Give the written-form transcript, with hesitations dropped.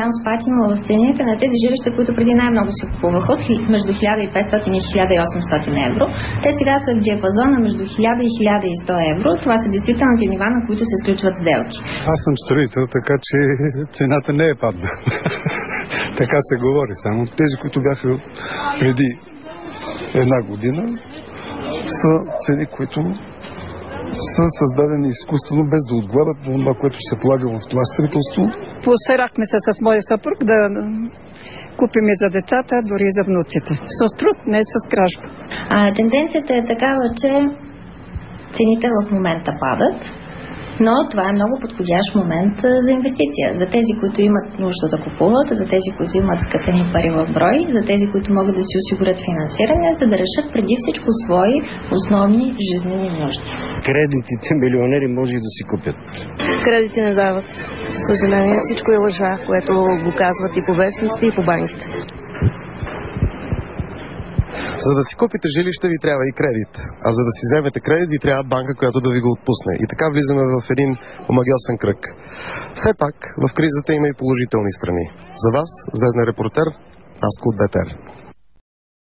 Там спад има в цените на тези жилища, които преди най-много се купуваха от между 1500 и 1800 евро. Те сега са в диапазона между 1000 и 1100 евро. Това са действителните нива, на които се изключват сделки. Аз съм строител, така че цената не е падна. Така се говори само. Тези, които бяха преди една година, са цени, които са създадени изкуствено, без да отговарят на това, което се полага в това строителство. Посерахме се с моя съпруг да купим и за децата, дори и за внуците. С труд, не с кражба. Тенденцията е такава, че цените в момента падат, но това е много подходящ момент за инвестиция. За тези, които имат нужда да купуват, за тези, които имат скъпени пари в брой, за тези, които могат да си осигурят финансиране, за да решат преди всичко свои основни жизнени нужди. Кредитите милионери може и да си купят. Кредити не дават. Съжаление, всичко е лъжа, което го казват и по вестниците, и по банките. За да си купите жилище, ви трябва и кредит. А за да си вземете кредит, ви трябва банка, която да ви го отпусне. И така влизаме в един омагьосен кръг. Все пак, в кризата има и положителни страни. За вас, звезден репортер, Аско от БТР.